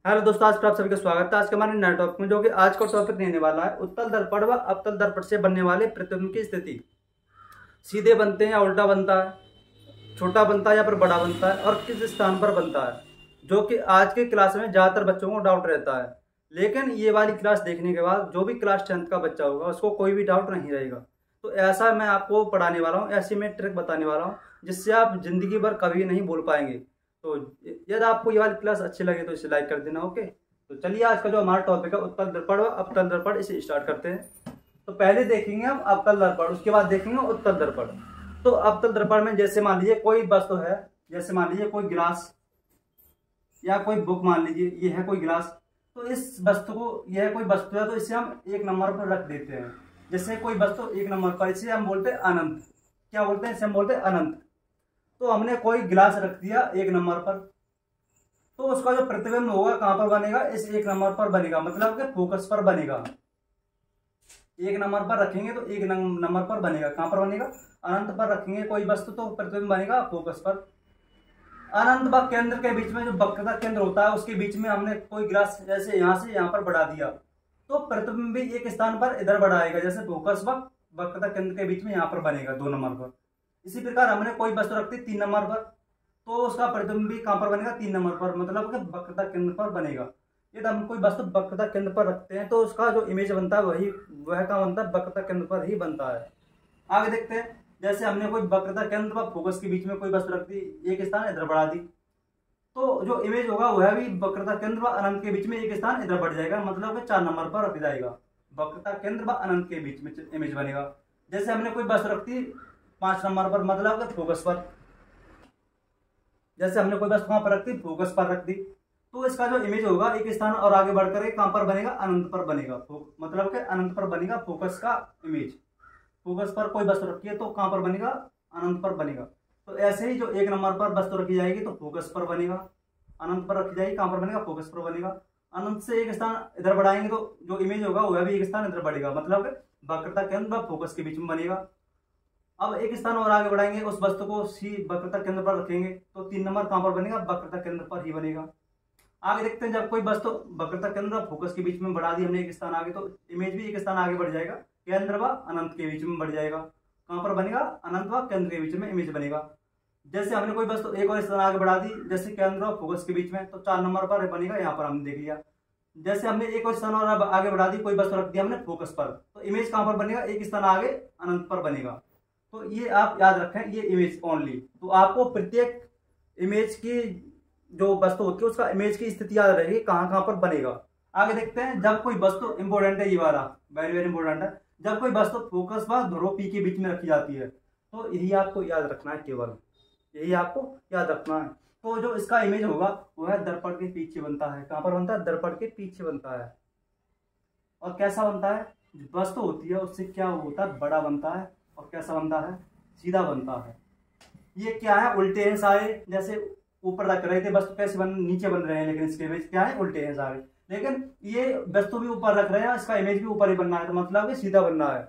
Hello दोस्तों, आज का आप सभी का स्वागत है। आज के हमारे नए टॉपिक में, जो कि आज का टॉपिक रहने वाला है उत्तल दर्पण व अवतल दर्पण से बनने वाले प्रतिबिंब की स्थिति। सीधे बनते हैं या उल्टा बनता है, छोटा बनता है या फिर बड़ा बनता है, और किस स्थान पर बनता है, जो कि आज की क्लास में ज़्यादातर बच्चों को डाउट रहता है। लेकिन ये वाली क्लास देखने के बाद जो भी क्लास 10th का बच्चा होगा उसको कोई भी डाउट नहीं रहेगा। तो ऐसा मैं आपको पढ़ाने वाला हूँ, ऐसी मैं ट्रिक बताने वाला हूँ जिससे आप जिंदगी भर कभी नहीं भूल पाएंगे। तो यदि आपको ये वाली क्लास अच्छी लगे तो इसे लाइक कर देना। ओके, तो चलिए आज का जो हमारा टॉपिक है उत्तल दर्पण व अवतल दर्पण, इसे स्टार्ट करते हैं। तो पहले देखेंगे हम अवतल दर्पण, उसके बाद देखेंगे उत्तल दर्पण। तो अवतल दर्पण में जैसे मान लीजिए कोई वस्तु है, जैसे मान लीजिए कोई गिलास या कोई बुक, मान लीजिए ये है कोई गिलास। तो इस वस्तु को, यह कोई वस्तु है तो इसे हम एक नंबर पर रख देते हैं। जैसे कोई वस्तु एक नंबर पर, इसे हम बोलते हैं अनंत। क्या बोलते हैं? इसे हम बोलते हैं अनंत। तो हमने कोई गिलास रख दिया एक नंबर पर, तो उसका जो प्रतिबिंब होगा कहां पर बनेगा? इस एक नंबर पर बनेगा, मतलब कि फोकस पर बनेगा। एक नंबर पर रखेंगे तो एक नंबर पर बनेगा। कहां पर बनेगा? अनंत पर रखेंगे कोई वस्तु तो प्रतिबिंब बनेगा फोकस पर। अनंत व केंद्र के बीच में जो वक्रता केंद्र होता है उसके बीच में हमने कोई गिलास जैसे यहां से यहां पर बढ़ा दिया, तो प्रतिबिंब भी एक स्थान पर इधर बढ़ाएगा, जैसे फोकस व वक्रता केंद्र के बीच में यहां पर बनेगा 2 नंबर पर। इसी प्रकार हमने कोई वस्तु रखती 3 नंबर पर, तो उसका प्रतिबिंब भी कहां पर बनेगा? 3 नंबर पर, मतलब कि वक्रता केंद्र पर बनेगा। यदि हम कोई वस्तु वक्रता केंद्र पर रखते हैं तो उसका जो इमेज बनता है वह कहां बनता है? वक्रता केंद्र पर ही बनता है। आगे देखते हैं, जैसे हमने कोई वक्रता केंद्र व फोकस के बीच में कोई वस्तु रख दी, एक स्थान इधर बढ़ा दी, तो जो इमेज होगा वह भी वक्रता केंद्र व अनंत के बीच में एक स्थान इधर बढ़ जाएगा, मतलब कि 4 नंबर पर रख जाएगा। वक्रता केंद्र व अनंत के बीच में इमेज बनेगा। जैसे हमने कोई वस्तु रख दी 5 नंबर पर, मतलब कि फोकस पर। जैसे हमने कोई वस्तु कहां पर रख दी? फोकस पर रख दी, तो इसका जो इमेज होगा एक स्थान और आगे बढ़कर कहां पर बनेगा? अनंत पर बनेगा। मतलब कि अनंत पर बनेगा फोकस का इमेज। फोकस पर कोई वस्तु रखी है तो कहां पर बनेगा? अनंत पर बनेगा। तो ऐसे ही जो एक नंबर पर वस्तु रखी जाएगी तो फोकस पर बनेगा, अनंत पर रखी जाएगी कहां पर बनेगा? फोकस पर बनेगा। अनंत से एक स्थान इधर बढ़ाएंगे तो जो इमेज होगा वह भी एक स्थान इधर बढ़ेगा, मतलब वक्रता केंद्र व फोकस के बीच में बनेगा। अब एक स्थान और आगे बढ़ाएंगे, उस वस्तु को सी वक्रता केंद्र पर रखेंगे तो 3 नंबर कहां पर बनेगा? वक्रता केंद्र पर ही बनेगा। आगे देखते हैं, जब कोई वस्तु वक्रता केंद्र और फोकस के बीच में बढ़ा दी हमने एक स्थान आगे, तो इमेज भी एक स्थान आगे बढ़ जाएगा, केंद्र व अनंत के बीच में बढ़ जाएगा। कहां पर बनेगा? अनंत व केंद्र के बीच में इमेज बनेगा। जैसे हमने कोई वस्तु एक और स्थान आगे बढ़ा दी, जैसे केंद्र और फोकस के बीच में, तो 4 नंबर पर बनेगा, यहाँ पर हमने देख लिया। जैसे हमने एक और स्थान और आगे बढ़ा दी, कोई वस्तु रख दिया हमने फोकस पर, तो इमेज कहां पर बनेगा? एक स्थान आगे अनंत पर बनेगा। तो ये आप याद रखें, ये इमेज ओनली। तो आपको प्रत्येक इमेज की जो वस्तु होती है उसका इमेज की स्थिति याद रहेगी, कहां कहां पर बनेगा। आगे देखते हैं, जब कोई वस्तु इंपॉर्टेंट है, ये वाला वेरी वेरी इंपॉर्टेंट है, जब कोई वस्तु फोकस व ध्रुव पी के बीच में रखी जाती है, तो यही आपको याद रखना है, केवल यही आपको याद रखना है। तो जो इसका इमेज होगा वह दर्पण के पीछे बनता है। कहां पर बनता है? दर्पण के पीछे बनता है। और कैसा बनता है? वस्तु होती है उससे क्या होता है? बड़ा बनता है। और कैसा बनता है? सीधा बनता है। ये क्या है? उल्टे हैं सारे। जैसे ऊपर रख रहे थे वस्तु, कैसे नीचे बन रहे हैं, लेकिन इसके इमेज क्या है? उल्टे हैं सारे। लेकिन ये वस्तु भी ऊपर रख रहे हैं, इसका इमेज भी ऊपर ही बनना है, तो मतलब कि सीधा बनना है।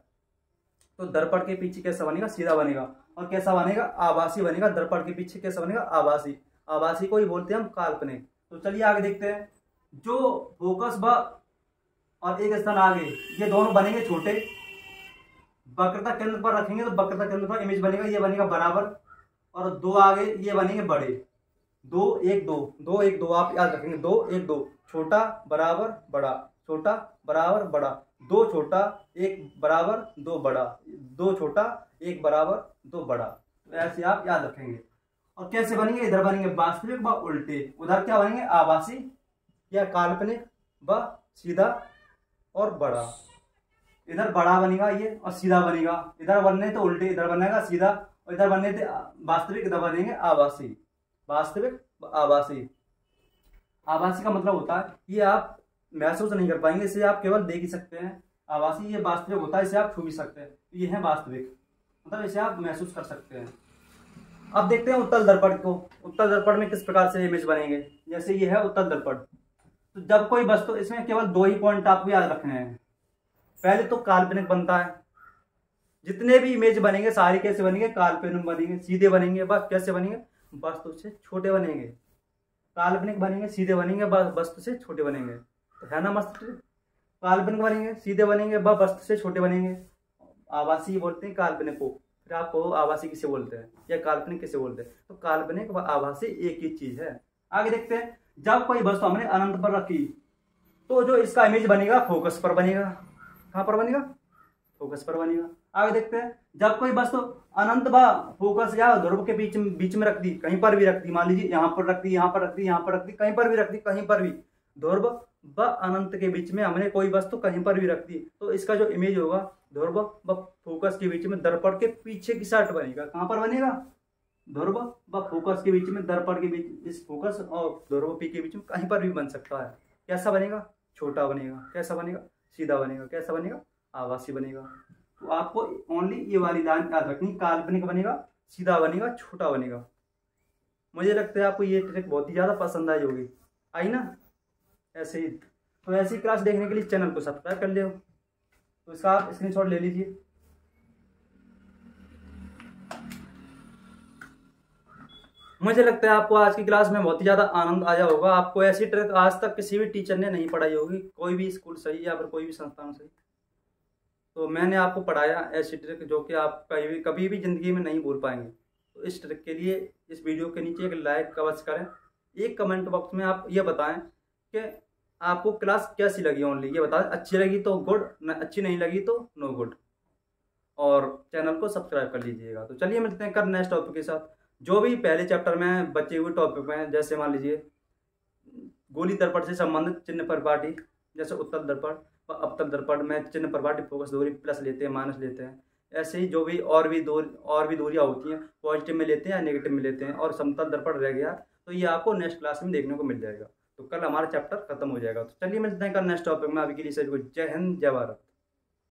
तो दर्पण के पीछे कैसा बनेगा? सीधा बनेगा। और कैसा बनेगा? आभासी बनेगा। दर्पण के पीछे कैसा बनेगा? आभासी। आभासी को ही बोलते हैं हम काल्पनिक। तो चलिए आगे देखते हैं, जो फोकस व और एक स्थान आगे, ये दोनों बनेंगे छोटे। वक्रता केंद्र पर रखेंगे तो वक्रता केंद्र पर इमेज बनेगा, ये बनेगा बराबर, और 2 आगे ये बनेंगे बड़े। 2 1 2 2 1 2 आप याद रखेंगे। 2 1 2, छोटा बराबर बड़ा, छोटा बराबर बड़ा, 2 छोटा 1 बराबर 2 बड़ा, 2 छोटा 1 बराबर 2 बड़ा। तो ऐसे आप याद रखेंगे। और कैसे बनेंगे? इधर बनेंगे वास्तविक व उल्टे, उधर क्या बनेंगे? आभासी या काल्पनिक व सीधा और बड़ा। इधर बड़ा बनेगा ये और सीधा बनेगा, इधर बनने तो उल्टे, इधर बनेगा सीधा, और इधर बनने थे वास्तविक, इधर बनेंगे आभासी। वास्तविक आभासी। आभासी का मतलब होता है, ये आप महसूस नहीं कर पाएंगे, इसे आप केवल देख ही सकते हैं। आभासी ये वास्तविक होता है, इसे आप छू भी सकते हैं। ये है वास्तविक, मतलब इसे आप महसूस कर सकते हैं। अब देखते हैं उत्तल दर्पण को। उत्तल दर्पण में किस प्रकार से इमेज बनेंगे। जैसे ये है उत्तल दर्पण। तो जब कोई वस्तु, इसमें केवल 2 ही पॉइंट आपको याद रखने हैं। पहले तो काल्पनिक बनता है, जितने भी इमेज बनेंगे सारे कैसे बनेंगे? काल्पनिक बनेंगे, सीधे बनेंगे। बस कैसे बनेंगे? वस्तु से छोटे बनेंगे। काल्पनिक बनेंगे सीधे बनेंगे व वस्तु से छोटे बनेंगे, तो है ना मस्त ट्रिक। काल्पनिक बनेंगे सीधे बनेंगे व वस्तु से छोटे बनेंगे, आभासी बोलते हैं काल्पनिक को। फिर आपको आभासी किसे बोलते हैं या काल्पनिक किसे बोलते हैं, तो काल्पनिक व आभासी एक ही चीज है। आगे देखते हैं, जब कोई वस्तु हमने अनंत पर रखी तो जो इसका इमेज बनेगा फोकस पर बनेगा। कहां पर बनेगा? फोकस पर बनेगा। आगे देखते हैं, जब कोई वस्तु अनंत व फोकस या ध्रुव के बीच में रख दी, कहीं पर भी रख दी, मान लीजिए यहाँ पर रख दी, यहाँ पर रख दी, यहाँ पर रख दी, कहीं पर भी रख दी, कहीं पर भी, ध्रुव व अनंत के बीच में हमने कोई वस्तु कहीं पर भी रख दी, तो इसका जो इमेज होगा ध्रुव व फोकस के बीच में दर्पण के पीछे की साइड बनेगा। कहां पर बनेगा? ध्रुव व फोकस के बीच में, दर्पण के बीच, इस फोकस और ध्रुव पी के बीच में कहीं पर भी बन सकता है। कैसा बनेगा? छोटा बनेगा। कैसा बनेगा? सीधा बनेगा। कैसा बनेगा? आभासी बनेगा। तो आपको ओनली ये वाली लाइन याद रखनी, काल्पनिक बनेगा, सीधा बनेगा, छोटा बनेगा। मुझे लगता है आपको ये ट्रिक बहुत ही ज्यादा पसंद आई होगी। आई ना? ऐसे ही, तो ऐसी क्लास देखने के लिए चैनल को सब्सक्राइब कर लियो, तो इसका आप स्क्रीनशॉट ले लीजिए। मुझे लगता है आपको आज की क्लास में बहुत ही ज्यादा आनंद आया होगा। आपको ऐसी ट्रिक आज तक किसी भी टीचर ने नहीं पढ़ाई होगी, कोई भी स्कूल सही या फिर कोई भी संस्थान सही, तो मैंने आपको पढ़ाया ऐसी ट्रिक जो कि आप कभी भी जिंदगी में नहीं भूल पाएंगे। तो इस ट्रिक के लिए इस वीडियो के नीचे एक लाइक अवश्य करें, एक कमेंट बॉक्स में आप ये बताएं कि आपको क्लास कैसी लगी। ओनली ये बताएं, अच्छी लगी तो गुड, अच्छी नहीं लगी तो नो गुड, और चैनल को सब्सक्राइब कर लीजिएगा। तो चलिए मिलते हैं कल नेक्स्ट टॉपिक के साथ। जो भी पहले चैप्टर में बचे हुए टॉपिक में, जैसे मान लीजिए गोली दर्पण से संबंधित चिन्ह परिपाटी, जैसे उत्तल दर्पण व अवतल दर्पण में चिन्ह परिपाटी फोकस दूरी प्लस लेते हैं, माइनस लेते हैं। ऐसे ही जो भी और भी दूरियां होती हैं, पॉजिटिव में लेते हैं या नेगेटिव में लेते हैं, और समतल दर्पण रह गया, तो ये आपको नेक्स्ट क्लास में देखने को मिल जाएगा। तो कल हमारा चैप्टर खत्म हो जाएगा। तो चलिए मिलते हैं कल नेक्स्ट टॉपिक में। अभी के लिए सभी को जय हिंद, जय भारत।